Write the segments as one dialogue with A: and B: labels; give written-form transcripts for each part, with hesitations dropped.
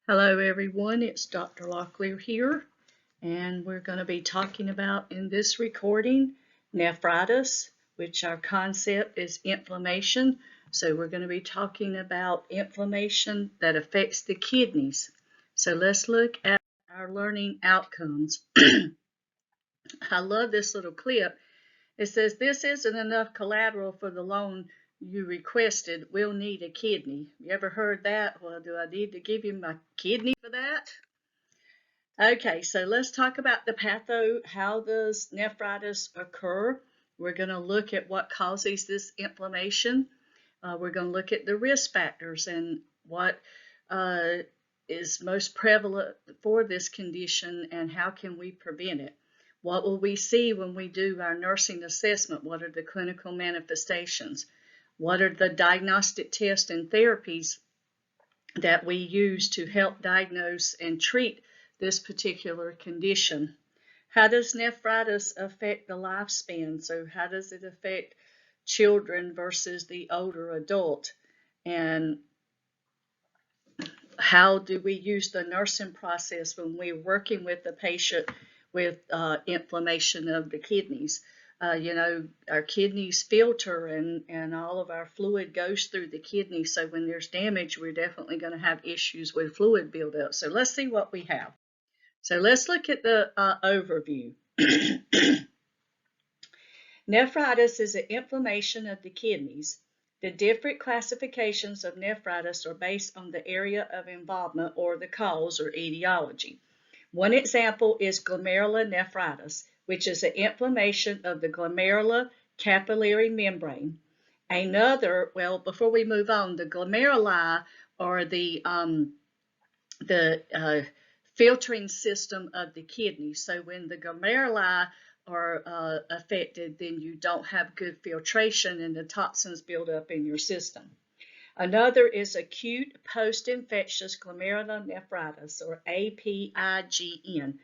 A: Hello everyone, it's Dr. Locklear here, and we're going to be talking about in this recording nephritis, which our concept is inflammation. So we're going to be talking about inflammation that affects the kidneys. So let's look at our learning outcomes. I love this little clip. It says, "This isn't enough collateral for the loan you requested. We'll need a kidney." You ever heard that? Well, do I need to give you my kidney for that? Okay, so let's talk about the patho. How does nephritis occur? We're going to look at what causes this inflammation. We're going to look at the risk factors and what is most prevalent for this condition and how can we prevent it. What will we see when we do our nursing assessment? What are the clinical manifestations? What are the diagnostic tests and therapies that we use to help diagnose and treat this particular condition? How does nephritis affect the lifespan? So how does it affect children versus the older adult? And how do we use the nursing process when we're working with the patient with inflammation of the kidneys? Our kidneys filter and all of our fluid goes through the kidney. So when there's damage, we're definitely going to have issues with fluid buildup. So let's see what we have. So let's look at the overview. Nephritis is an inflammation of the kidneys. The different classifications of nephritis are based on the area of involvement or the cause or etiology. One example is glomerulonephritis, which is an inflammation of the glomerular capillary membrane. Another, well, before we move on, the glomeruli are the filtering system of the kidney. So when the glomeruli are affected, then you don't have good filtration and the toxins build up in your system. Another is acute post-infectious glomerulonephritis, or APIGN,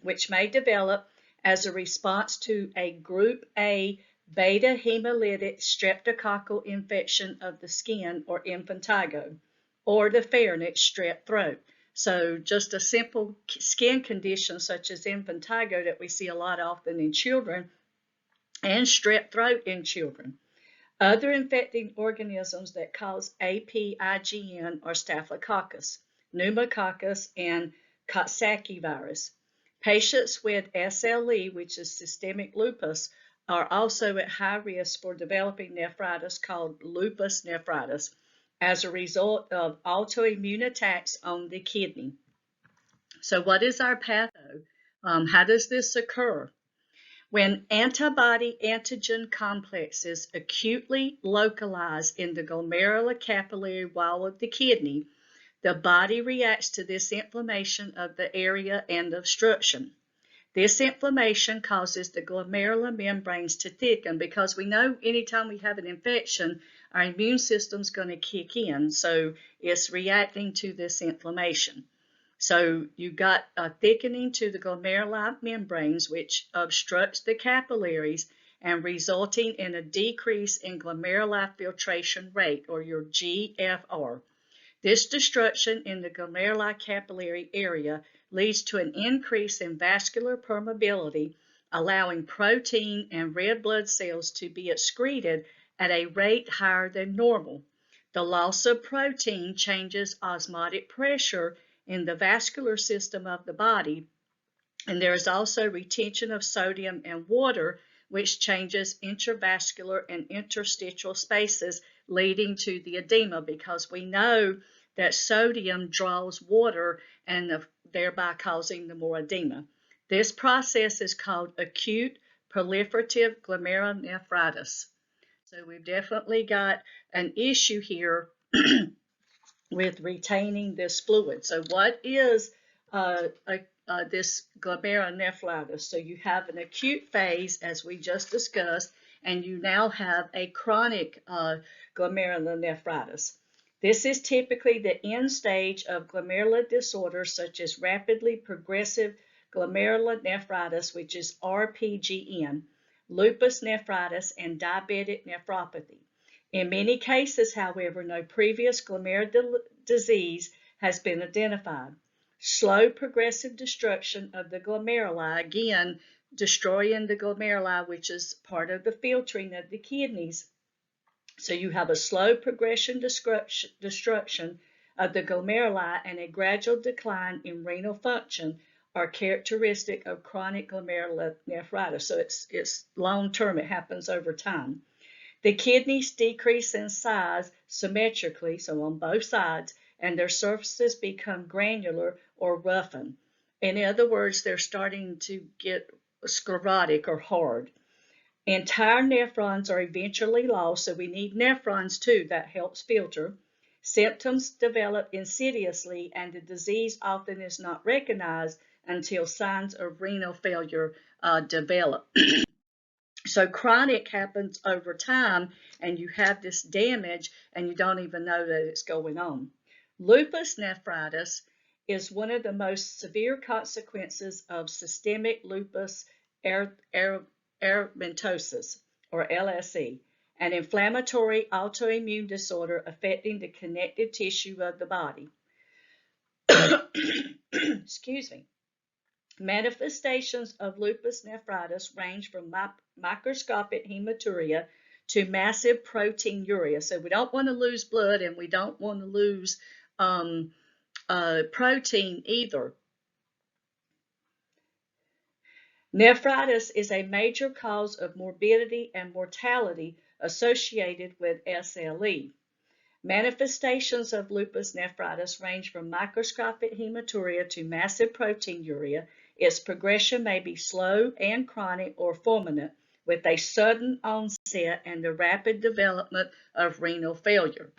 A: which may develop as a response to a group A beta hemolytic streptococcal infection of the skin, or impetigo, or the pharynx, strep throat. So just a simple skin condition such as impetigo that we see a lot often in children, and strep throat in children. Other infecting organisms that cause APIGN are Staphylococcus, Pneumococcus, and Coxsackie virus. Patients with SLE, which is systemic lupus, are also at high risk for developing nephritis called lupus nephritis as a result of autoimmune attacks on the kidney. So what is our patho? How does this occur? When antibody-antigen complexes acutely localize in the glomerular capillary wall of the kidney, the body reacts to this inflammation of the area and obstruction. This inflammation causes the glomerular membranes to thicken, because we know anytime we have an infection, our immune system's going to kick in. So it's reacting to this inflammation. So you got a thickening to the glomerular membranes, which obstructs the capillaries and resulting in a decrease in glomerular filtration rate, or your GFR. This destruction in the glomerular capillary area leads to an increase in vascular permeability, allowing protein and red blood cells to be excreted at a rate higher than normal. The loss of protein changes osmotic pressure in the vascular system of the body, and there is also retention of sodium and water, which changes intravascular and interstitial spaces, leading to the edema, because we know that sodium draws water and thereby causing the more edema. This process is called acute proliferative glomerulonephritis. So we've definitely got an issue here with retaining this fluid. So what is this glomerulonephritis? So you have an acute phase, as we just discussed, and you now have a chronic glomerulonephritis. This is typically the end stage of glomerular disorders such as rapidly progressive glomerulonephritis, which is RPGN, lupus nephritis, and diabetic nephropathy. In many cases, however, no previous glomerular disease has been identified. Slow progressive destruction of the glomeruli, again, destroying the glomeruli, which is part of the filtering of the kidneys. So you have a slow progression destruction of the glomeruli and a gradual decline in renal function are characteristic of chronic glomerulonephritis. So it's long term, it happens over time. The kidneys decrease in size symmetrically, so on both sides, and their surfaces become granular or roughened. In other words, they're starting to get sclerotic or hard. Entire nephrons are eventually lost, so we need nephrons too. That helps filter. Symptoms develop insidiously, and the disease often is not recognized until signs of renal failure develop. So chronic happens over time, and you have this damage, and you don't even know that it's going on. Lupus nephritis is one of the most severe consequences of systemic lupus erythematosus, or LSE, an inflammatory autoimmune disorder affecting the connective tissue of the body. Excuse me. Manifestations of lupus nephritis range from microscopic hematuria to massive proteinuria. So we don't want to lose blood, and we don't want to lose protein either. Nephritis is a major cause of morbidity and mortality associated with SLE. Manifestations of lupus nephritis range from microscopic hematuria to massive proteinuria. Its progression may be slow and chronic or fulminant, with a sudden onset and the rapid development of renal failure.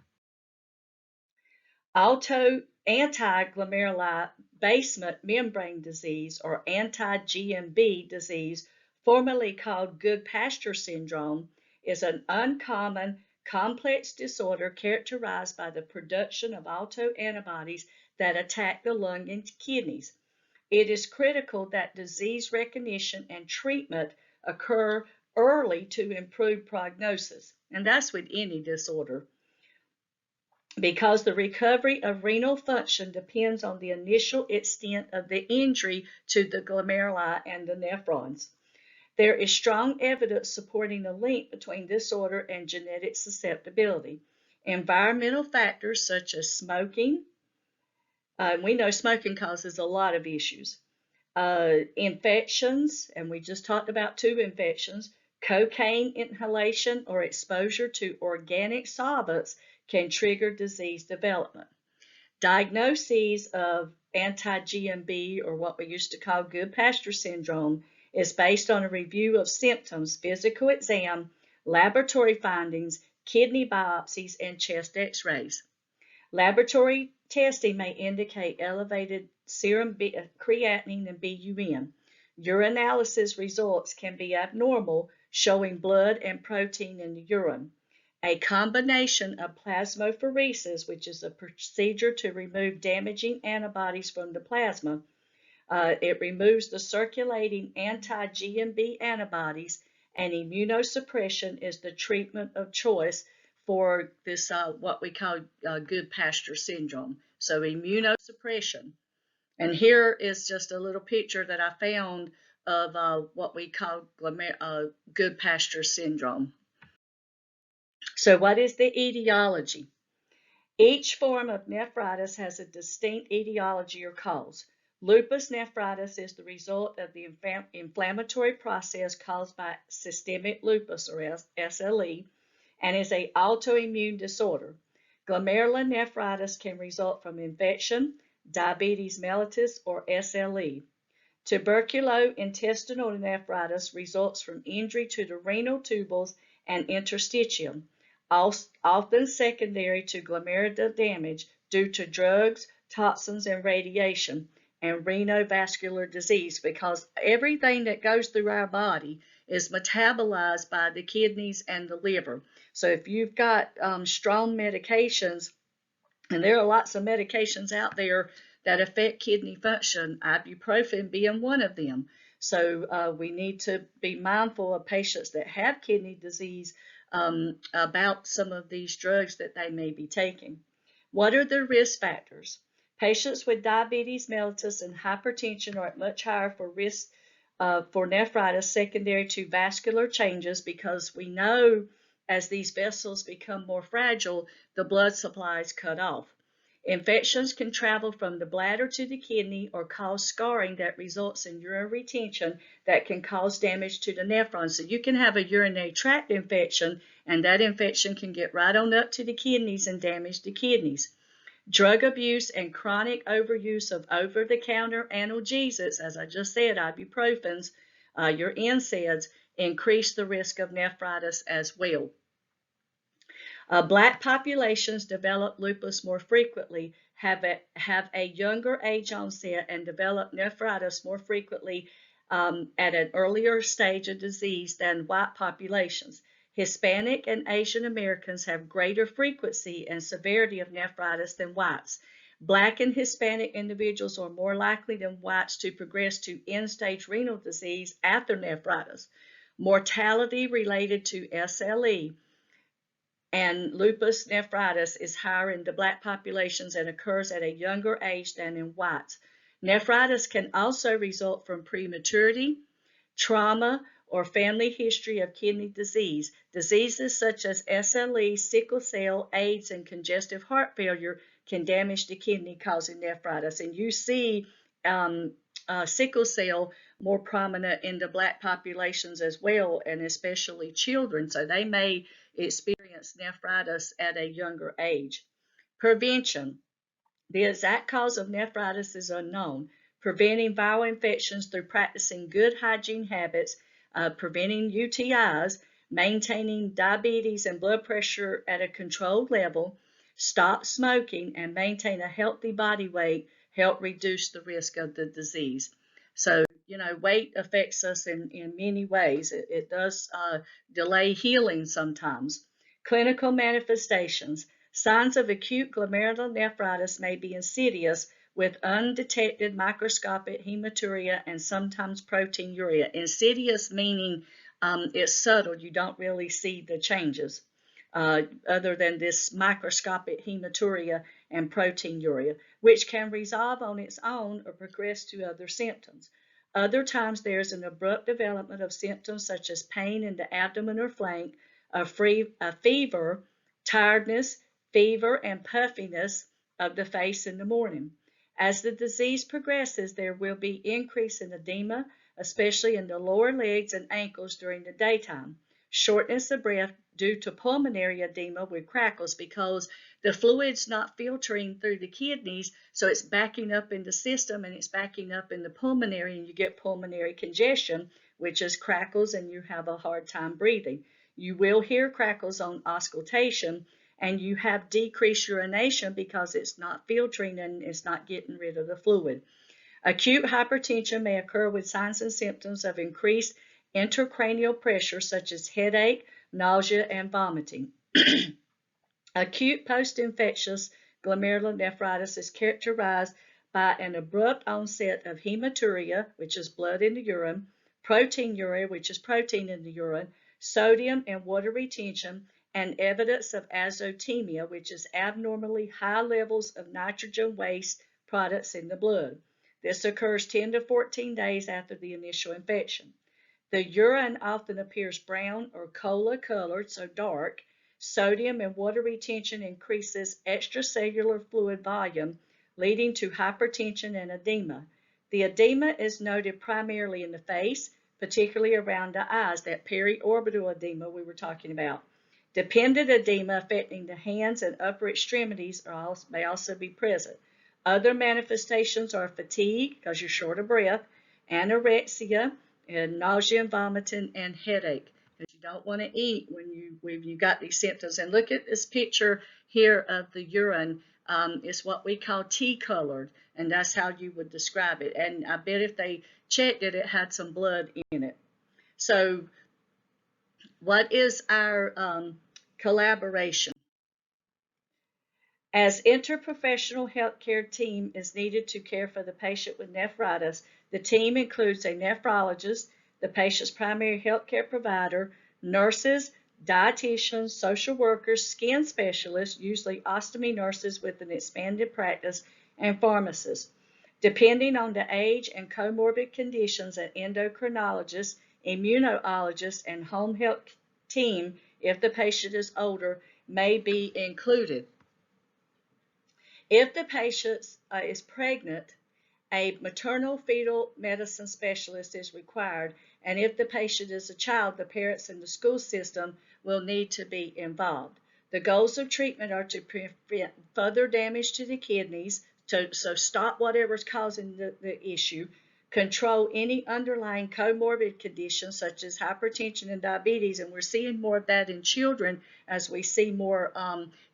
A: Anti-glomerular basement membrane disease, or anti-GMB disease, formerly called Goodpasture syndrome, is an uncommon complex disorder characterized by the production of autoantibodies that attack the lung and kidneys. It is critical that disease recognition and treatment occur early to improve prognosis, and that's with any disorder, because the recovery of renal function depends on the initial extent of the injury to the glomeruli and the nephrons. There is strong evidence supporting the link between disorder and genetic susceptibility. Environmental factors such as smoking, we know smoking causes a lot of issues. Infections, and we just talked about 2 infections. Cocaine inhalation or exposure to organic solvents can trigger disease development. Diagnoses of anti-GMB, or what we used to call Goodpasture syndrome, is based on a review of symptoms, physical exam, laboratory findings, kidney biopsies, and chest x-rays. Laboratory testing may indicate elevated serum creatinine and BUN. Urinalysis results can be abnormal, showing blood and protein in the urine. A combination of plasmapheresis, which is a procedure to remove damaging antibodies from the plasma, it removes the circulating anti-GMB antibodies, and immunosuppression is the treatment of choice for this, what we call Goodpasture syndrome. So immunosuppression. And here is just a little picture that I found of what we call Goodpasture syndrome. So what is the etiology? Each form of nephritis has a distinct etiology or cause. Lupus nephritis is the result of the inflammatory process caused by systemic lupus, or SLE, and is an autoimmune disorder. Glomerulonephritis can result from infection, diabetes mellitus, or SLE. Tuberculointestinal nephritis results from injury to the renal tubules and interstitium, often secondary to glomerular damage due to drugs, toxins, and radiation, and renovascular disease, because everything that goes through our body is metabolized by the kidneys and the liver. So if you've got strong medications, and there are lots of medications out there that affect kidney function, ibuprofen being one of them. So we need to be mindful of patients that have kidney disease about some of these drugs that they may be taking. What are the risk factors? Patients with diabetes mellitus and hypertension are at much higher for risk for nephritis secondary to vascular changes, because we know as these vessels become more fragile, the blood supply is cut off. Infections can travel from the bladder to the kidney or cause scarring that results in urine retention that can cause damage to the nephrons. So you can have a urinary tract infection, and that infection can get right on up to the kidneys and damage the kidneys. Drug abuse and chronic overuse of over-the-counter analgesics, as I just said, ibuprofens, your NSAIDs, increase the risk of nephritis as well. Black populations develop lupus more frequently, have a younger age onset, and develop nephritis more frequently at an earlier stage of disease than white populations. Hispanic and Asian Americans have greater frequency and severity of nephritis than whites. Black and Hispanic individuals are more likely than whites to progress to end-stage renal disease after nephritis. Mortality related to SLE and lupus nephritis is higher in the black populations and occurs at a younger age than in whites. Nephritis can also result from prematurity, trauma, or family history of kidney disease. Diseases such as SLE, sickle cell, AIDS, and congestive heart failure can damage the kidney, causing nephritis. And you see sickle cell more prominent in the black populations as well, and especially children. So they may experience nephritis at a younger age. Prevention. The exact cause of nephritis is unknown. Preventing viral infections through practicing good hygiene habits, preventing UTIs, maintaining diabetes and blood pressure at a controlled level, stop smoking, and maintain a healthy body weight help reduce the risk of the disease. So, weight affects us in many ways. It does delay healing sometimes. Clinical manifestations. Signs of acute glomerulonephritis may be insidious with undetected microscopic hematuria and sometimes proteinuria. Insidious meaning it's subtle. You don't really see the changes other than this microscopic hematuria and proteinuria, which can resolve on its own or progress to other symptoms. Other times there's an abrupt development of symptoms such as pain in the abdomen or flank, a fever, tiredness, fever, and puffiness of the face in the morning. As the disease progresses, there will be increase in edema, especially in the lower legs and ankles during the daytime. Shortness of breath due to pulmonary edema with crackles, because the fluid's not filtering through the kidneys, so it's backing up in the system and it's backing up in the pulmonary, and you get pulmonary congestion, which is crackles, and you have a hard time breathing. You will hear crackles on auscultation, and you have decreased urination because it's not filtering and it's not getting rid of the fluid. Acute hypertension may occur with signs and symptoms of increased intracranial pressure, such as headache, nausea, and vomiting. Acute post-infectious glomerulonephritis is characterized by an abrupt onset of hematuria, which is blood in the urine, proteinuria, which is protein in the urine, sodium and water retention, and evidence of azotemia, which is abnormally high levels of nitrogen waste products in the blood. This occurs 10 to 14 days after the initial infection. The urine often appears brown or cola colored, so dark. Sodium and water retention increases extracellular fluid volume, leading to hypertension and edema. The edema is noted primarily in the face, particularly around the eyes, that periorbital edema we were talking about. Dependent edema affecting the hands and upper extremities may also be present. Other manifestations are fatigue, because you're short of breath, anorexia, and nausea and vomiting, and headache, because you don't want to eat when you got these symptoms. And look at this picture here of the urine. It's what we call tea-colored, and that's how you would describe it. And I bet if they checked it, it had some blood in it. So what is our collaboration? As interprofessional healthcare team is needed to care for the patient with nephritis, the team includes a nephrologist, the patient's primary healthcare provider, nurses, dietitians, social workers, skin specialists, usually ostomy nurses with an expanded practice, and pharmacists. Depending on the age and comorbid conditions, an endocrinologist, immunologist, and home health team, if the patient is older, may be included. If the patient is pregnant, a maternal fetal medicine specialist is required, and if the patient is a child, the parents and the school system will need to be involved. The goals of treatment are to prevent further damage to the kidneys, so stop whatever's causing the issue, control any underlying comorbid conditions such as hypertension and diabetes, and we're seeing more of that in children as we see more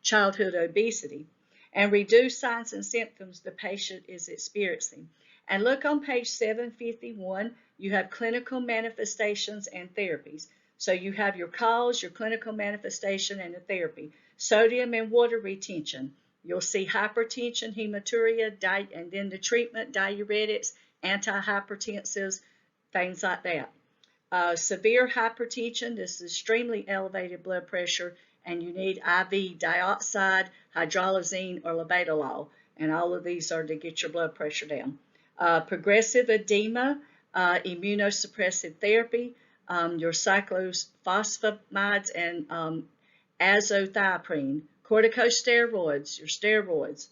A: childhood obesity, and reduce signs and symptoms the patient is experiencing. And look on page 751, you have clinical manifestations and therapies. So you have your cause, your clinical manifestation, and the therapy. Sodium and water retention. You'll see hypertension, hematuria, and then the treatment, diuretics, antihypertensives, things like that. Severe hypertension, this is extremely elevated blood pressure, and you need IV dioxide, hydralazine, or labetalol, and all of these are to get your blood pressure down. Progressive edema, immunosuppressive therapy, your cyclophosphamide and azathioprine, corticosteroids, your steroids.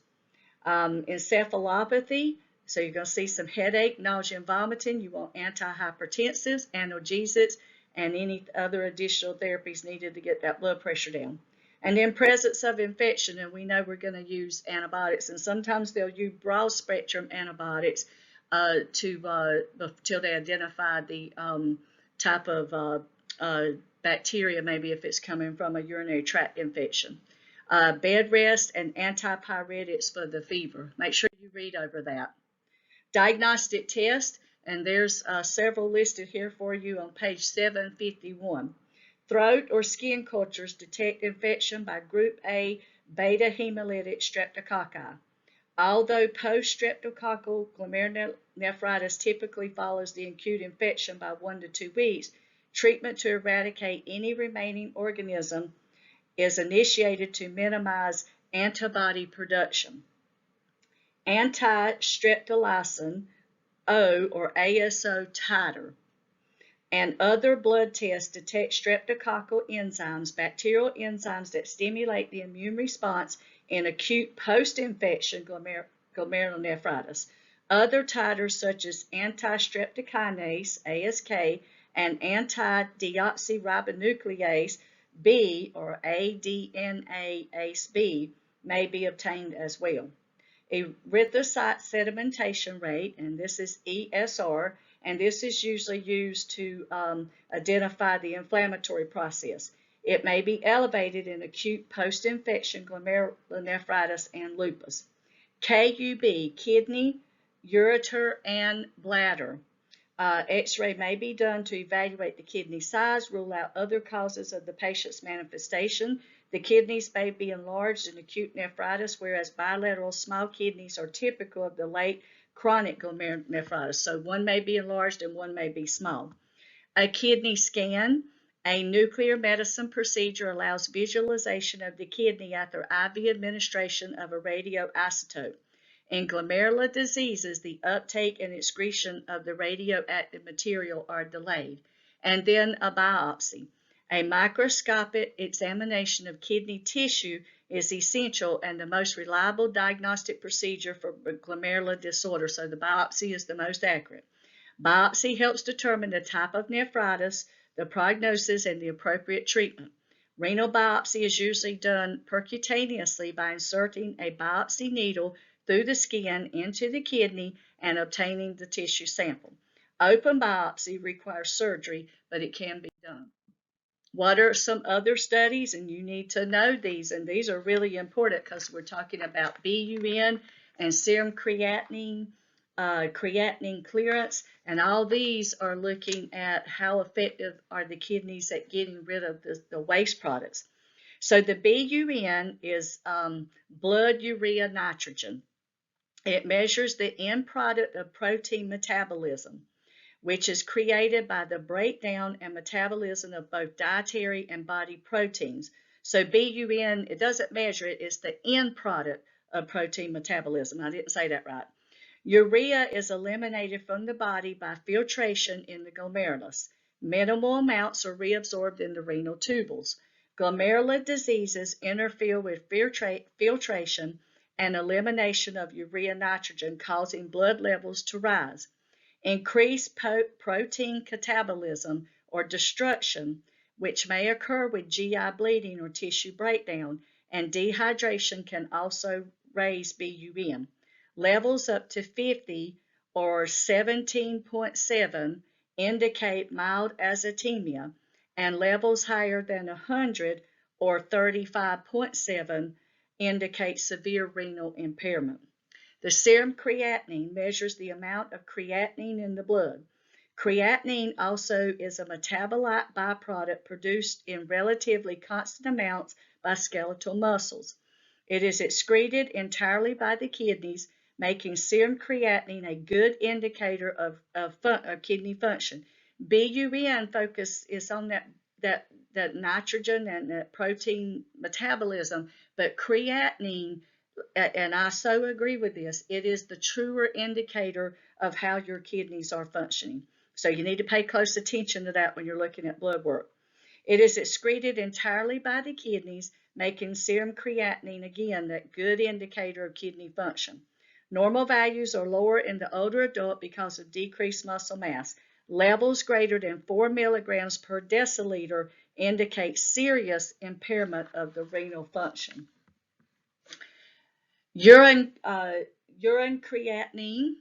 A: Encephalopathy, so you're going to see some headache, nausea, and vomiting. You want antihypertensives, analgesics, and any other additional therapies needed to get that blood pressure down. And then presence of infection, and we know we're going to use antibiotics, and sometimes they'll use broad spectrum antibiotics till they identify the type of bacteria, maybe if it's coming from a urinary tract infection. Bed rest and antipyretics for the fever. Make sure you read over that. Diagnostic test, and there's several listed here for you on page 751. Throat or skin cultures detect infection by group A beta hemolytic streptococci. Although post-streptococcal glomerulonephritis typically follows the acute infection by 1 to 2 weeks, treatment to eradicate any remaining organism is initiated to minimize antibody production. Anti-streptolysin O or ASO titer and other blood tests detect streptococcal enzymes, bacterial enzymes that stimulate the immune response in acute post-infection glomerulonephritis. Other titers such as anti-streptokinase, ASK, and anti-deoxyribonuclease B or ADNase-B may be obtained as well. Erythrocyte sedimentation rate, and this is ESR, and this is usually used to identify the inflammatory process. It may be elevated in acute post-infection glomerulonephritis and lupus. KUB, kidney, ureter, and bladder. X-ray may be done to evaluate the kidney size, rule out other causes of the patient's manifestation. The kidneys may be enlarged in acute nephritis, whereas bilateral small kidneys are typical of the late chronic glomerulonephritis. So one may be enlarged and one may be small. A kidney scan, a nuclear medicine procedure, allows visualization of the kidney after IV administration of a radioisotope. In glomerular diseases, the uptake and excretion of the radioactive material are delayed. And then a biopsy. A microscopic examination of kidney tissue is essential and the most reliable diagnostic procedure for glomerular disorder, so the biopsy is the most accurate. Biopsy helps determine the type of nephritis, the prognosis, and the appropriate treatment. Renal biopsy is usually done percutaneously by inserting a biopsy needle through the skin into the kidney and obtaining the tissue sample. Open biopsy requires surgery, but it can be done. What are some other studies? And you need to know these, and these are really important because we're talking about BUN and serum creatinine, creatinine clearance, and all these are looking at how effective are the kidneys at getting rid of the waste products. So the BUN is blood urea nitrogen. It measures the end product of protein metabolism, which is created by the breakdown and metabolism of both dietary and body proteins. So BUN, it doesn't measure it, it's the end product of protein metabolism. I didn't say that right. Urea is eliminated from the body by filtration in the glomerulus. Minimal amounts are reabsorbed in the renal tubules. Glomerular diseases interfere with filtration and elimination of urea nitrogen, causing blood levels to rise. Increased protein catabolism or destruction, which may occur with GI bleeding or tissue breakdown, and dehydration can also raise BUN. Levels up to 50 or 17.7 indicate mild azotemia, and levels higher than 100 or 35.7 indicate severe renal impairment. The serum creatinine measures the amount of creatinine in the blood. Creatinine also is a metabolite byproduct produced in relatively constant amounts by skeletal muscles. It is excreted entirely by the kidneys, making serum creatinine a good indicator of kidney function. BUN focus is on that nitrogen and that protein metabolism, but creatinine, and I so agree with this, it is the truer indicator of how your kidneys are functioning. So you need to pay close attention to that when you're looking at blood work. It is excreted entirely by the kidneys, making serum creatinine, again, that good indicator of kidney function. Normal values are lower in the older adult because of decreased muscle mass. Levels greater than 4 milligrams per deciliter indicate serious impairment of the renal function. Urine creatinine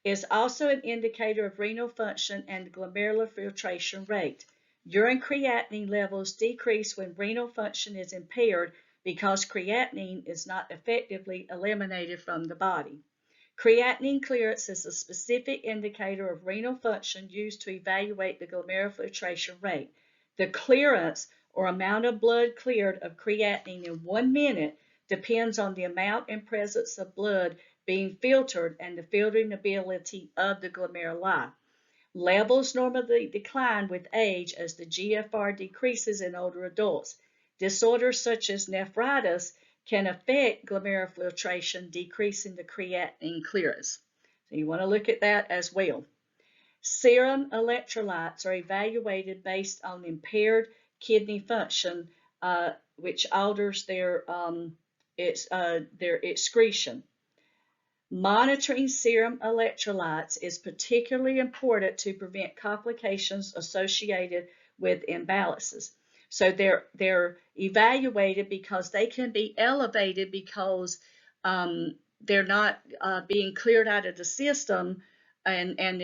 A: is also an indicator of renal function and glomerular filtration rate. Urine creatinine levels decrease when renal function is impaired because creatinine is not effectively eliminated from the body. Creatinine clearance is a specific indicator of renal function used to evaluate the glomerular filtration rate. The clearance or amount of blood cleared of creatinine in 1 minute depends on the amount and presence of blood being filtered and the filtering ability of the glomeruli. Levels normally decline with age as the GFR decreases in older adults. Disorders such as nephritis can affect glomerular filtration, decreasing the creatinine clearance. So you want to look at that as well. Serum electrolytes are evaluated based on impaired kidney function, which alters their excretion. Monitoring serum electrolytes is particularly important to prevent complications associated with imbalances. So they're evaluated because they can be elevated because they're not being cleared out of the system, and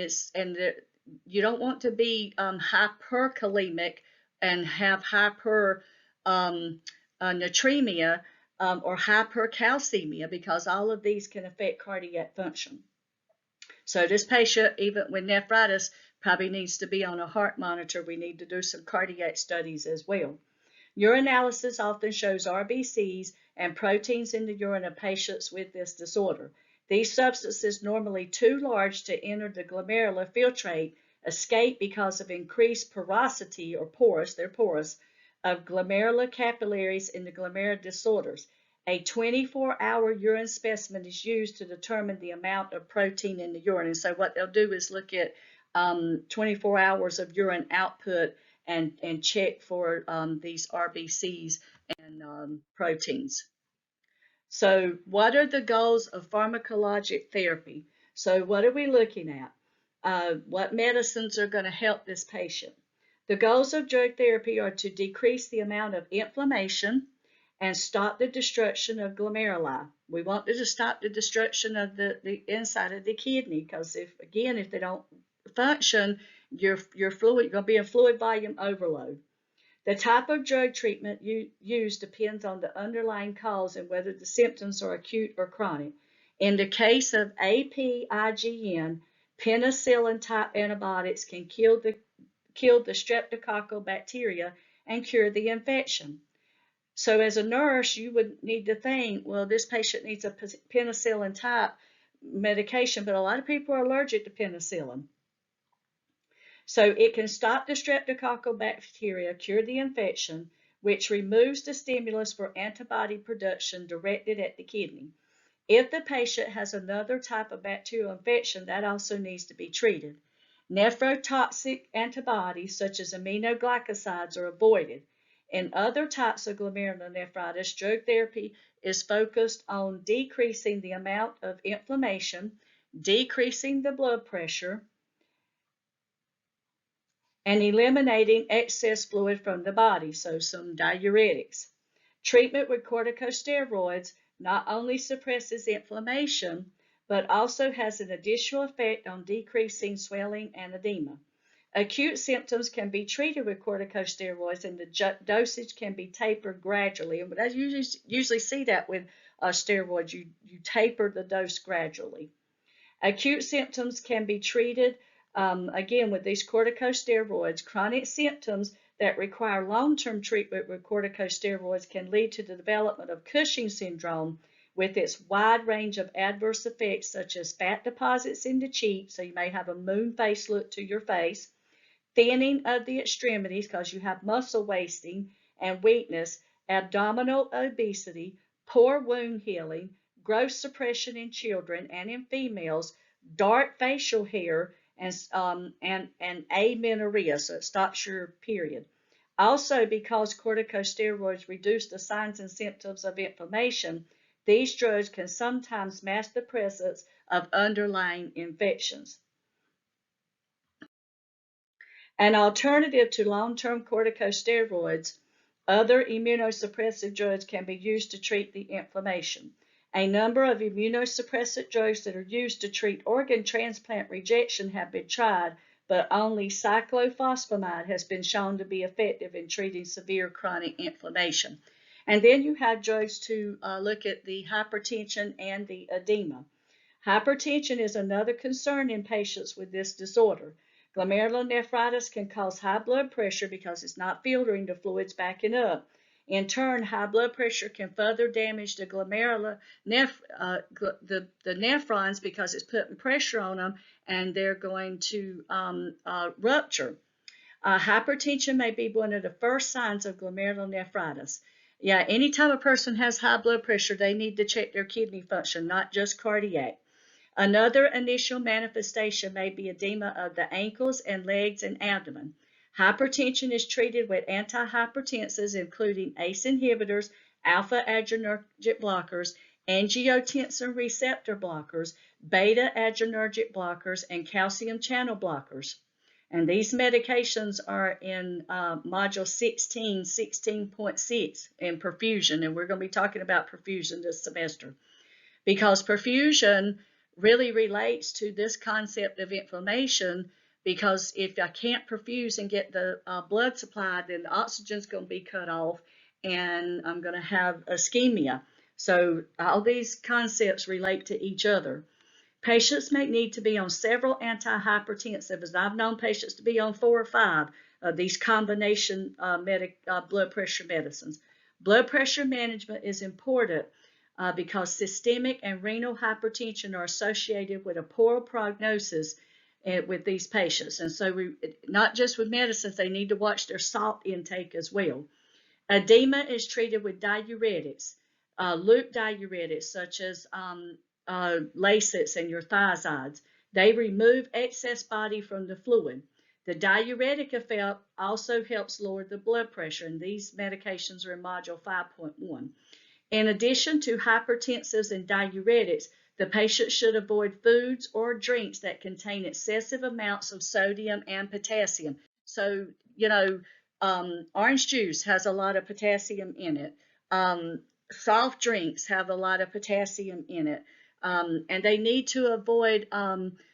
A: you don't want to be hyperkalemic and have hypernatremia or hypercalcemia, because all of these can affect cardiac function. So this patient, even with nephritis, probably needs to be on a heart monitor. We need to do some cardiac studies as well. Urinalysis often shows RBCs and proteins in the urine of patients with this disorder. These substances, normally too large to enter the glomerular filtrate, escape because of increased porosity or porous, they're porous, of glomerular capillaries in the glomerular disorders. A 24-hour urine specimen is used to determine the amount of protein in the urine. And so what they'll do is look at 24 hours of urine output and check for these RBCs and proteins. So what are the goals of pharmacologic therapy? So what are we looking at? What medicines are going to help this patient? The goals of drug therapy are to decrease the amount of inflammation and stop the destruction of glomeruli. We want to stop the destruction of the inside of the kidney, because if they don't function, you're going to be in fluid volume overload. The type of drug treatment used depends on the underlying cause and whether the symptoms are acute or chronic. In the case of APIGN, penicillin-type antibiotics can kill the streptococcal bacteria and cure the infection. So as a nurse, you would need to think, well, this patient needs a penicillin-type medication, but a lot of people are allergic to penicillin. So it can stop the streptococcal bacteria, cure the infection. which removes the stimulus for antibody production directed at the kidney. If the patient has another type of bacterial infection, that also needs to be treated. Nephrotoxic antibodies, such as aminoglycosides, are avoided. In other types of glomerulonephritis, drug therapy is focused on decreasing the amount of inflammation, decreasing the blood pressure, and eliminating excess fluid from the body, so some diuretics. Treatment with corticosteroids not only suppresses inflammation, but also has an additional effect on decreasing swelling and edema. Acute symptoms can be treated with corticosteroids, and the dosage can be tapered gradually. And I usually see that with steroids. You taper the dose gradually. Acute symptoms can be treated, again, with these corticosteroids. Chronic symptoms that require long-term treatment with corticosteroids can lead to the development of Cushing syndrome with its wide range of adverse effects, such as fat deposits in the cheeks, so you may have a moon face look to your face, thinning of the extremities because you have muscle wasting and weakness, abdominal obesity, poor wound healing, growth suppression in children and in females, dark facial hair, and amenorrhea, so it stops your period. Also, because corticosteroids reduce the signs and symptoms of inflammation, these drugs can sometimes mask the presence of underlying infections. An alternative to long-term corticosteroids, other immunosuppressive drugs can be used to treat the inflammation. A number of immunosuppressive drugs that are used to treat organ transplant rejection have been tried, but only cyclophosphamide has been shown to be effective in treating severe chronic inflammation. And then you have drugs to look at the hypertension and the edema. Hypertension is another concern in patients with this disorder. Glomerulonephritis can cause high blood pressure because it's not filtering the fluids backing up. In turn, high blood pressure can further damage the the nephrons because it's putting pressure on them and they're going to rupture. Hypertension may be one of the first signs of glomerulonephritis. Yeah, anytime a person has high blood pressure, they need to check their kidney function, not just cardiac. Another initial manifestation may be edema of the ankles and legs and abdomen. Hypertension is treated with antihypertensives, including ACE inhibitors, alpha adrenergic blockers, angiotensin receptor blockers, beta adrenergic blockers, and calcium channel blockers. And these medications are in module 16, 16.6 in perfusion, and we're going to be talking about perfusion this semester. Because perfusion really relates to this concept of inflammation, because if I can't perfuse and get the blood supplied, then the oxygen's going to be cut off and I'm going to have ischemia. So all these concepts relate to each other. Patients may need to be on several antihypertensives. I've known patients to be on 4 or 5 of these combination blood pressure medicines. Blood pressure management is important because systemic and renal hypertension are associated with a poor prognosis with these patients. And so not just with medicines, they need to watch their salt intake as well. Edema is treated with diuretics, loop diuretics such as Lasix and your thiazides. They remove excess body from the fluid. The diuretic effect also helps lower the blood pressure, and these medications are in module 5.1. In addition to hypertensives and diuretics, the patient should avoid foods or drinks that contain excessive amounts of sodium and potassium. So, orange juice has a lot of potassium in it. Soft drinks have a lot of potassium in it. And they need to avoid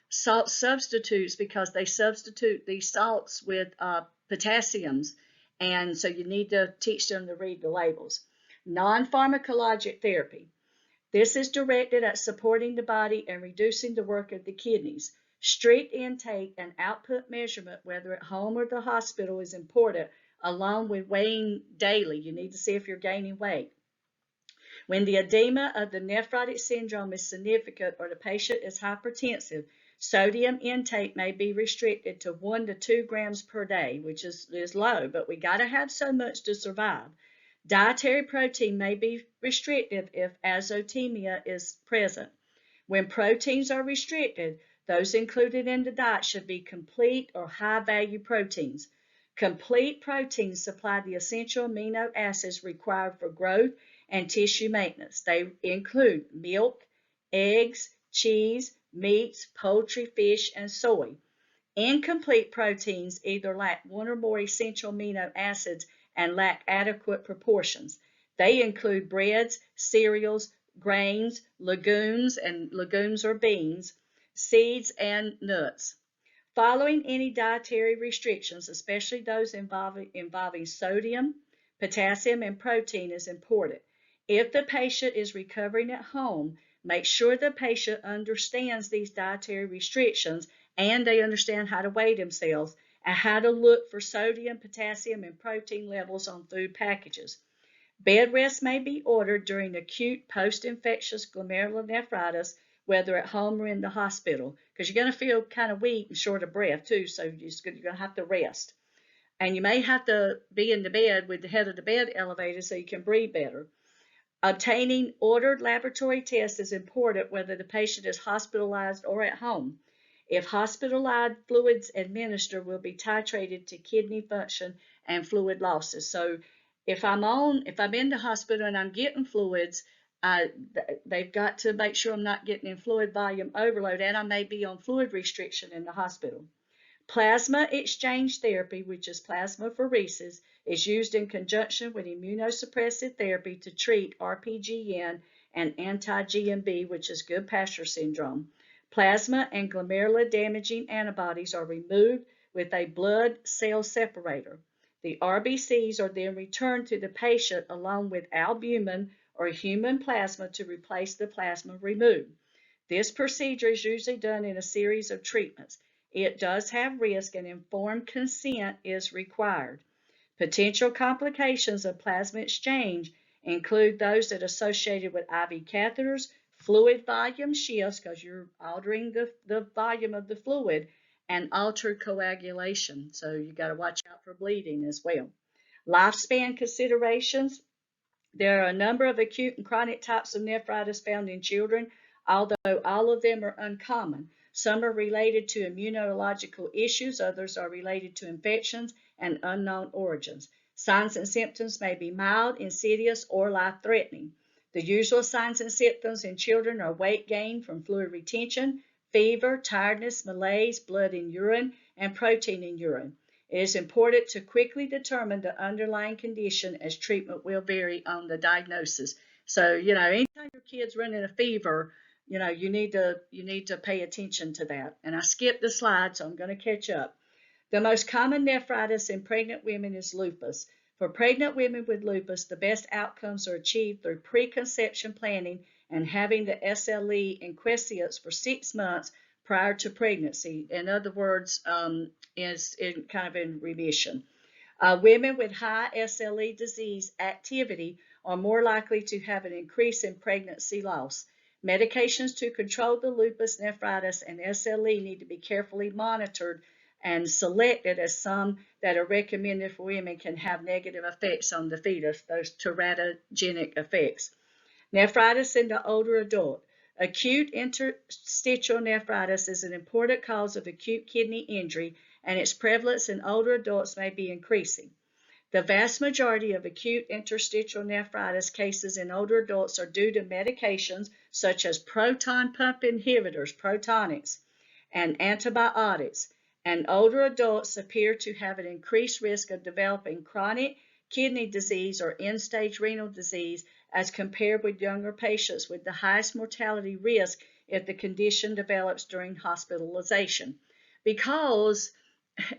A: salt substitutes because they substitute these salts with potassiums. And so you need to teach them to read the labels. Non-pharmacologic therapy. This is directed at supporting the body and reducing the work of the kidneys. Strict intake and output measurement, whether at home or the hospital, is important, along with weighing daily. You need to see if you're gaining weight. When the edema of the nephritic syndrome is significant or the patient is hypertensive, Sodium intake may be restricted to 1 to 2 grams per day, which is low, but we got to have so much to survive. Dietary protein may be restricted if azotemia is present. When proteins are restricted, those included in the diet should be complete or high-value proteins. Complete proteins supply the essential amino acids required for growth and tissue maintenance. They include milk, eggs, cheese, meats, poultry, fish, and soy. Incomplete proteins either lack one or more essential amino acids and lack adequate proportions. They include breads, cereals, grains, legumes, and legumes or beans, seeds, and nuts. Following any dietary restrictions, especially those involving sodium, potassium, and protein, is important. If the patient is recovering at home, make sure the patient understands these dietary restrictions and they understand how to weigh themselves and how to look for sodium, potassium, and protein levels on food packages. Bed rest may be ordered during acute post-infectious glomerulonephritis, whether at home or in the hospital, because you're going to feel kind of weak and short of breath too, so you're going to have to rest. And you may have to be in the bed with the head of the bed elevated so you can breathe better. Obtaining ordered laboratory tests is important whether the patient is hospitalized or at home. If hospitalized, fluids administered will be titrated to kidney function and fluid losses. So if I'm in the hospital and I'm getting fluids, they've got to make sure I'm not getting in fluid volume overload, and I may be on fluid restriction in the hospital. Plasma exchange therapy, which is plasmapheresis, is used in conjunction with immunosuppressive therapy to treat RPGN and anti-GMB, which is Goodpasture syndrome. Plasma and glomerular damaging antibodies are removed with a blood cell separator. The RBCs are then returned to the patient along with albumin or human plasma to replace the plasma removed. This procedure is usually done in a series of treatments. It does have risk and informed consent is required. Potential complications of plasma exchange include those that are associated with IV catheters, fluid volume shifts because you're altering the volume of the fluid, and altered coagulation. So you got to watch out for bleeding as well. Lifespan considerations. There are a number of acute and chronic types of nephritis found in children, although all of them are uncommon. Some are related to immunological issues, others are related to infections and unknown origins. Signs and symptoms may be mild, insidious, or life-threatening. The usual signs and symptoms in children are weight gain from fluid retention, fever, tiredness, malaise, blood in urine, and protein in urine. It is important to quickly determine the underlying condition as treatment will vary on the diagnosis. So, anytime your kid's running a fever, you need to pay attention to that. And I skipped the slide, so I'm going to catch up. The most common nephritis in pregnant women is lupus. For pregnant women with lupus, the best outcomes are achieved through preconception planning and having the SLE in quiescence for 6 months prior to pregnancy. In other words, is in remission. Women with high SLE disease activity are more likely to have an increase in pregnancy loss. Medications to control the lupus nephritis and SLE need to be carefully monitored and selected, as some that are recommended for women can have negative effects on the fetus, those teratogenic effects. Nephritis in the older adult. Acute interstitial nephritis is an important cause of acute kidney injury, and its prevalence in older adults may be increasing. The vast majority of acute interstitial nephritis cases in older adults are due to medications such as proton pump inhibitors, protonics, and antibiotics, and older adults appear to have an increased risk of developing chronic kidney disease or end-stage renal disease as compared with younger patients with the highest mortality risk if the condition develops during hospitalization. Because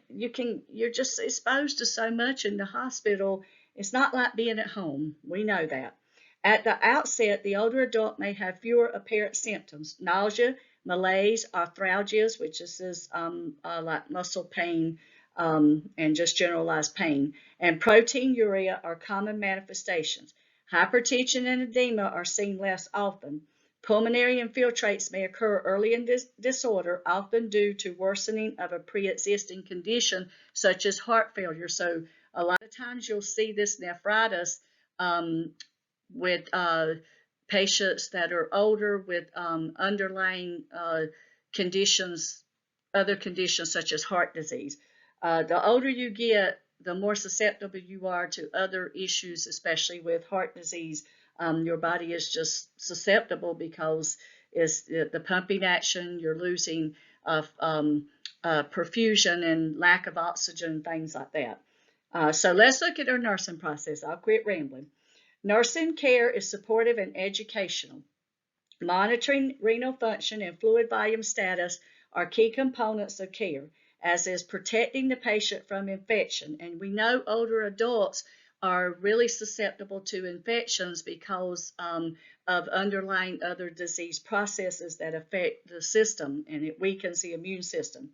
A: you're just exposed to so much in the hospital. It's not like being at home. We know that. At the outset, the older adult may have fewer apparent symptoms: nausea, malaise, arthralgias, which is like muscle pain and just generalized pain, and proteinuria are common manifestations. Hypertension and edema are seen less often. Pulmonary infiltrates may occur early in this disorder, often due to worsening of a pre-existing condition such as heart failure. So a lot of times you'll see this nephritis with patients that are older with underlying conditions, other conditions such as heart disease. The older you get, the more susceptible you are to other issues, especially with heart disease. Your body is just susceptible because it's the pumping action, you're losing perfusion and lack of oxygen, things like that. So let's look at our nursing process. I'll quit rambling. Nursing care is supportive and educational. Monitoring renal function and fluid volume status are key components of care, as is protecting the patient from infection. And we know older adults are really susceptible to infections because of underlying other disease processes that affect the system, and it weakens the immune system.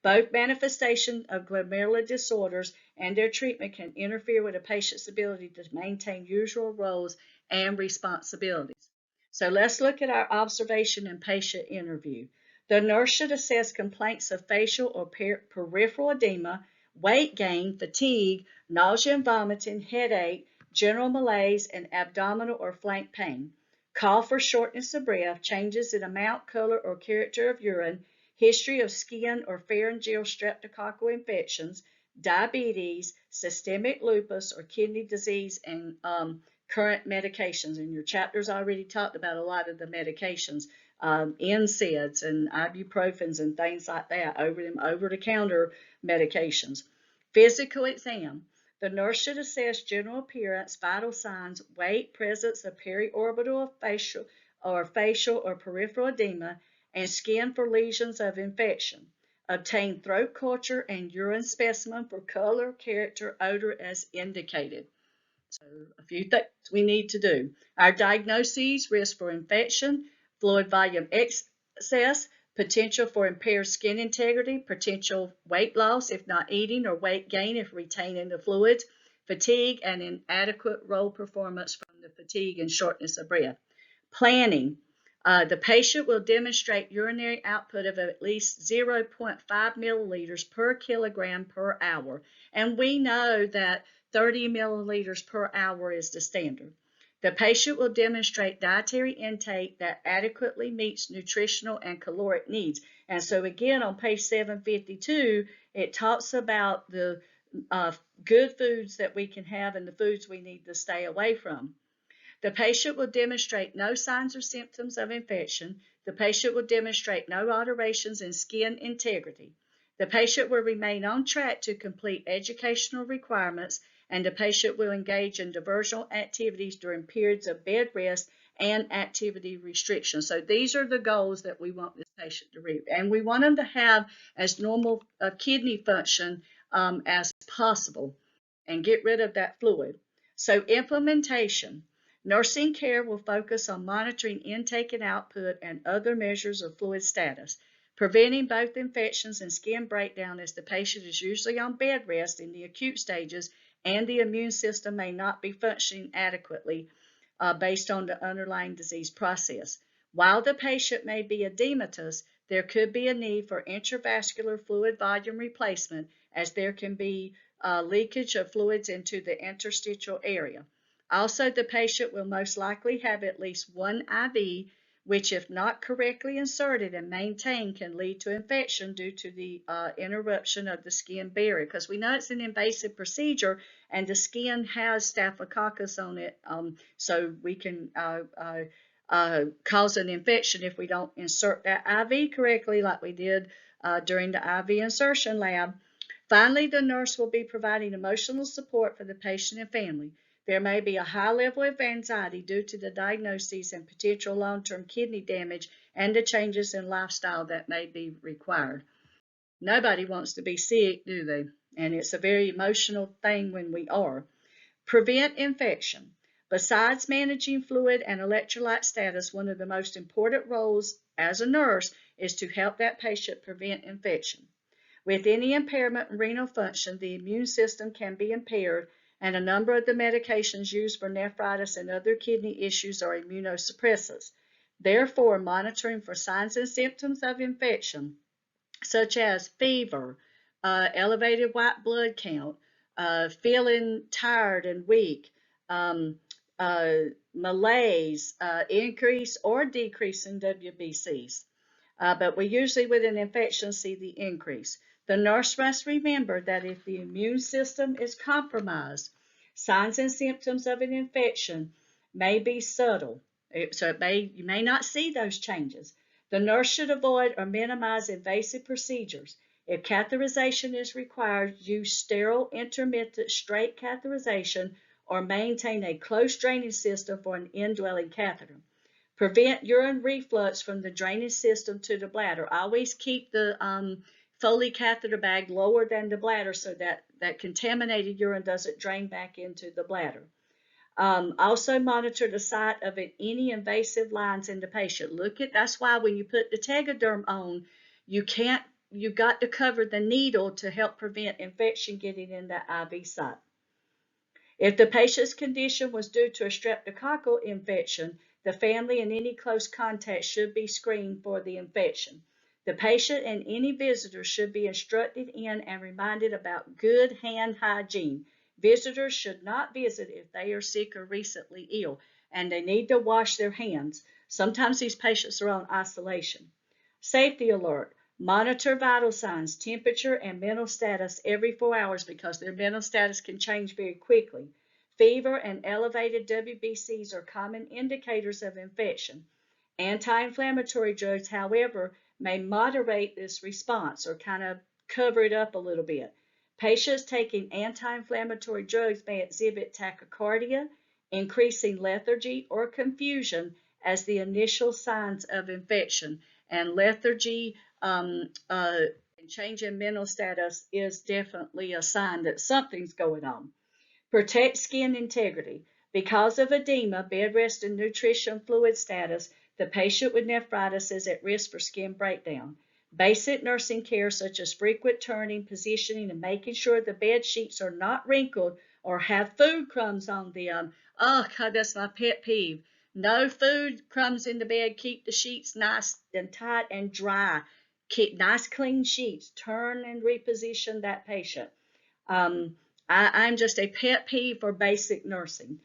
A: Both manifestations of glomerular disorders and their treatment can interfere with a patient's ability to maintain usual roles and responsibilities. So let's look at our observation and patient interview. The nurse should assess complaints of facial or peripheral edema, weight gain, fatigue, nausea and vomiting, headache, general malaise, and abdominal or flank pain. Cough or shortness of breath, changes in amount, color, or character of urine, history of skin or pharyngeal streptococcal infections, diabetes, systemic lupus or kidney disease, and current medications. And your chapter's already talked about a lot of the medications, NSAIDs and ibuprofens and things like that, over-the-counter medications. Physical exam. The nurse should assess general appearance, vital signs, weight, presence of periorbital facial or peripheral edema, and skin for lesions of infection. Obtain throat culture and urine specimen for color, character, odor as indicated. So a few things we need to do. Our diagnoses: risk for infection, fluid volume excess, potential for impaired skin integrity, potential weight loss if not eating, or weight gain if retaining the fluids, fatigue, and inadequate role performance from the fatigue and shortness of breath. Planning. The patient will demonstrate urinary output of at least 0.5 milliliters per kilogram per hour, and we know that 30 milliliters per hour is the standard. The patient will demonstrate dietary intake that adequately meets nutritional and caloric needs. And so again, on page 752, it talks about the good foods that we can have and the foods we need to stay away from. The patient will demonstrate no signs or symptoms of infection. The patient will demonstrate no alterations in skin integrity. The patient will remain on track to complete educational requirements, and the patient will engage in diversional activities during periods of bed rest and activity restrictions. So these are the goals that we want this patient to reach. And we want them to have as normal kidney function as possible and get rid of that fluid. So implementation. Nursing care will focus on monitoring intake and output and other measures of fluid status, preventing both infections and skin breakdown, as the patient is usually on bed rest in the acute stages and the immune system may not be functioning adequately based on the underlying disease process. While the patient may be edematous, there could be a need for intravascular fluid volume replacement, as there can be leakage of fluids into the interstitial area. Also, the patient will most likely have at least one IV, which, if not correctly inserted and maintained, can lead to infection due to the interruption of the skin barrier, because we know it's an invasive procedure and the skin has staphylococcus on it, so we can cause an infection if we don't insert that IV correctly, like we did during the IV insertion lab. Finally, the nurse will be providing emotional support for the patient and family. There may be a high level of anxiety due to the diagnoses and potential long-term kidney damage and the changes in lifestyle that may be required. Nobody wants to be sick, do they? And it's a very emotional thing when we are. Prevent infection. Besides managing fluid and electrolyte status, one of the most important roles as a nurse is to help that patient prevent infection. With any impairment in renal function, the immune system can be impaired, and a number of the medications used for nephritis and other kidney issues are immunosuppressants. Therefore, monitoring for signs and symptoms of infection, such as fever, elevated white blood count, feeling tired and weak, um, malaise, increase or decrease in WBCs. But we usually, with an infection, see the increase. The nurse must remember that if the immune system is compromised, signs and symptoms of an infection may be subtle. So you may not see those changes. The nurse should avoid or minimize invasive procedures. If catheterization is required, use sterile, intermittent, straight catheterization or maintain a close drainage system for an indwelling catheter. Prevent urine reflux from the drainage system to the bladder. Always keep the Foley catheter bag lower than the bladder so that contaminated urine doesn't drain back into the bladder. Also monitor the site of any invasive lines in the patient. That's why when you put the Tegaderm on, you've got to cover the needle to help prevent infection getting in the IV site. If the patient's condition was due to a streptococcal infection, the family and any close contact should be screened for the infection. The patient and any visitor should be instructed in and reminded about good hand hygiene. Visitors should not visit if they are sick or recently ill, and they need to wash their hands. Sometimes these patients are on isolation. Safety alert. Monitor vital signs, temperature, and mental status every 4 hours because their mental status can change very quickly. Fever and elevated WBCs are common indicators of infection. Anti-inflammatory drugs, however, may moderate this response or kind of cover it up a little bit. Patients taking anti-inflammatory drugs may exhibit tachycardia, increasing lethargy, or confusion as the initial signs of infection. And lethargy and change in mental status is definitely a sign that something's going on. Protect skin integrity. Because of edema, bed rest, and nutrition fluid status, the patient with nephritis is at risk for skin breakdown. Basic nursing care such as frequent turning, positioning, and making sure the bed sheets are not wrinkled or have food crumbs on them. Oh God, that's my pet peeve. No food crumbs in the bed. Keep the sheets nice and tight and dry. Keep nice clean sheets. Turn and reposition that patient. I'm just a pet peeve for basic nursing.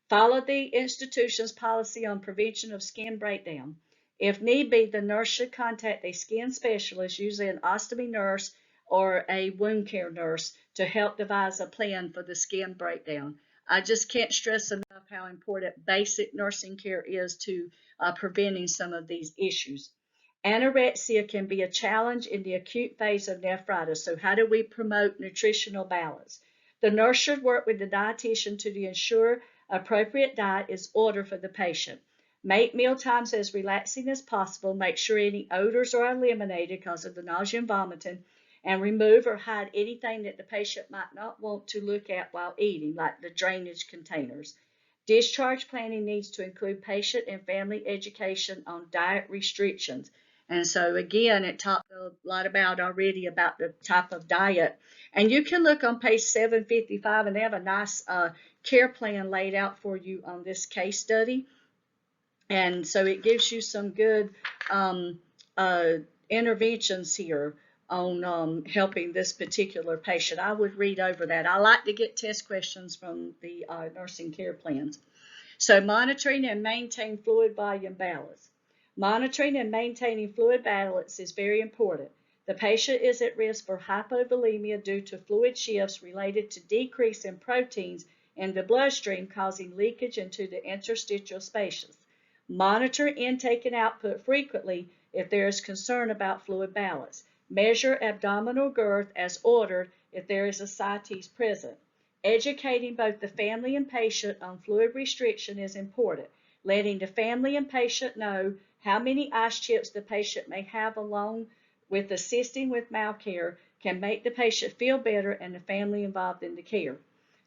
A: Follow the institution's policy on prevention of skin breakdown. If need be, the nurse should contact a skin specialist, usually an ostomy nurse or a wound care nurse, to help devise a plan for the skin breakdown. I just can't stress enough how important basic nursing care is to preventing some of these issues. Anorexia can be a challenge in the acute phase of nephritis, so how do we promote nutritional balance? The nurse should work with the dietitian to ensure appropriate diet is ordered for the patient. Make meal times as relaxing as possible. Make sure any odors are eliminated because of the nausea and vomiting, and remove or hide anything that the patient might not want to look at while eating, like the drainage containers. Discharge planning needs to include patient and family education on diet restrictions. And so again, it talked a lot about already about the type of diet. And you can look on page 755, and they have a nice care plan laid out for you on this case study. And so it gives you some good interventions here on helping this particular patient. I would read over that. I like to get test questions from the nursing care plans. So monitoring and maintain fluid volume balance. Monitoring and maintaining fluid balance is very important. The patient is at risk for hypovolemia due to fluid shifts related to decrease in proteins in the bloodstream causing leakage into the interstitial spaces. Monitor intake and output frequently if there is concern about fluid balance. Measure abdominal girth as ordered if there is ascites present. Educating both the family and patient on fluid restriction is important. Letting the family and patient know how many ice chips the patient may have along with assisting with mouth care can make the patient feel better and the family involved in the care.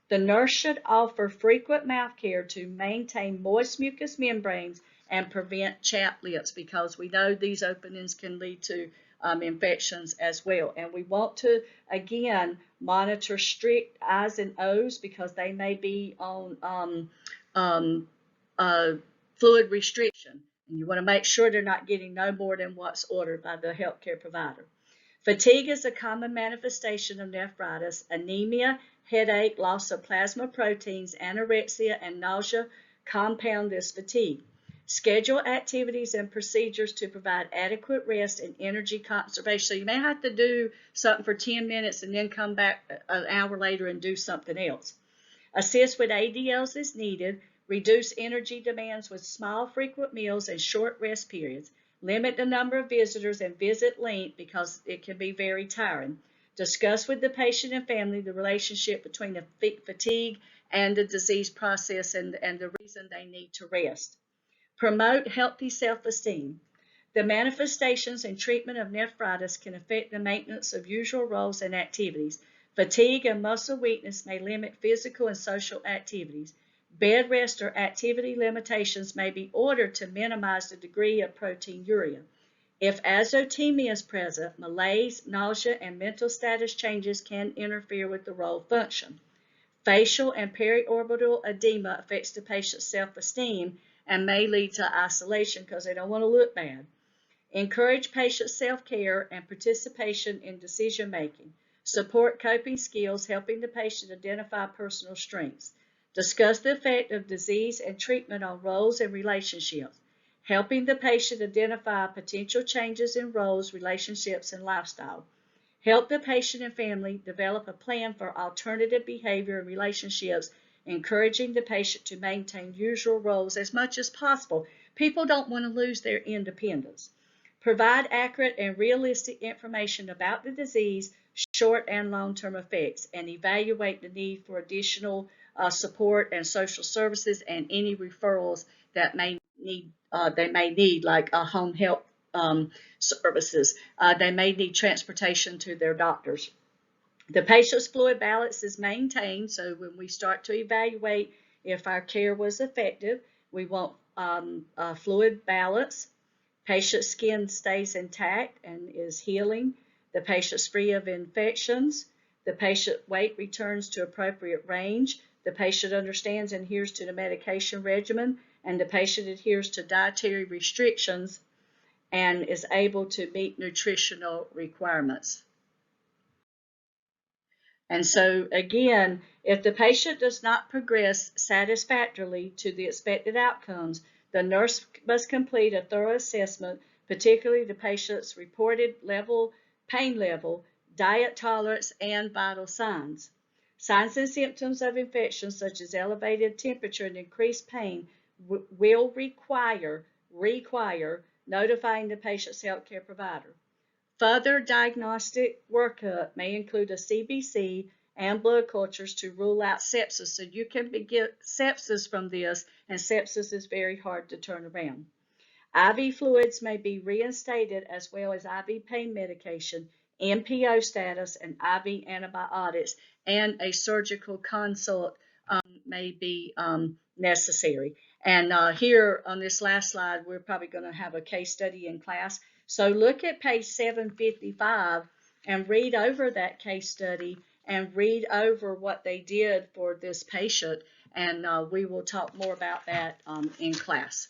A: The nurse should offer frequent mouth care to maintain moist mucous membranes and prevent chapped lips, because we know these openings can lead to infections as well. And we want to, again, monitor strict I's and O's because they may be on fluid restriction. And you want to make sure they're not getting no more than what's ordered by the healthcare provider. Fatigue is a common manifestation of nephritis. Anemia, headache, loss of plasma proteins, anorexia, and nausea compound this fatigue. Schedule activities and procedures to provide adequate rest and energy conservation. So you may have to do something for 10 minutes and then come back an hour later and do something else. Assist with ADLs as needed. Reduce energy demands with small, frequent meals and short rest periods. Limit the number of visitors and visit length because it can be very tiring. Discuss with the patient and family the relationship between the fatigue and the disease process and the reason they need to rest. Promote healthy self-esteem. The manifestations and treatment of nephritis can affect the maintenance of usual roles and activities. Fatigue and muscle weakness may limit physical and social activities. Bed rest or activity limitations may be ordered to minimize the degree of proteinuria. If azotemia is present, malaise, nausea, and mental status changes can interfere with the role function. Facial and periorbital edema affects the patient's self-esteem and may lead to isolation because they don't want to look bad. Encourage patient self-care and participation in decision-making. Support coping skills, helping the patient identify personal strengths. Discuss the effect of disease and treatment on roles and relationships, helping the patient identify potential changes in roles, relationships, and lifestyle. Help the patient and family develop a plan for alternative behavior and relationships, encouraging the patient to maintain usual roles as much as possible. People don't want to lose their independence. Provide accurate and realistic information about the disease, short and long-term effects, and evaluate the need for additional support and social services and any referrals that they may need, like home health services. They may need transportation to their doctors. The patient's fluid balance is maintained, so when we start to evaluate if our care was effective, we want fluid balance. Patient's skin stays intact and is healing. The patient's free of infections. The patient weight returns to appropriate range. The patient understands and adheres to the medication regimen, and the patient adheres to dietary restrictions and is able to meet nutritional requirements. And so again, if the patient does not progress satisfactorily to the expected outcomes, the nurse must complete a thorough assessment, particularly the patient's reported pain level, diet tolerance, and vital signs. Signs and symptoms of infection, such as elevated temperature and increased pain, will require notifying the patient's healthcare provider. Further diagnostic workup may include a CBC and blood cultures to rule out sepsis. So you can get sepsis from this, and sepsis is very hard to turn around. IV fluids may be reinstated as well as IV pain medication, NPO status, and IV antibiotics, and a surgical consult may be necessary. And here on this last slide, we're probably going to have a case study in class. So look at page 755 and read over that case study and read over what they did for this patient, and we will talk more about that in class.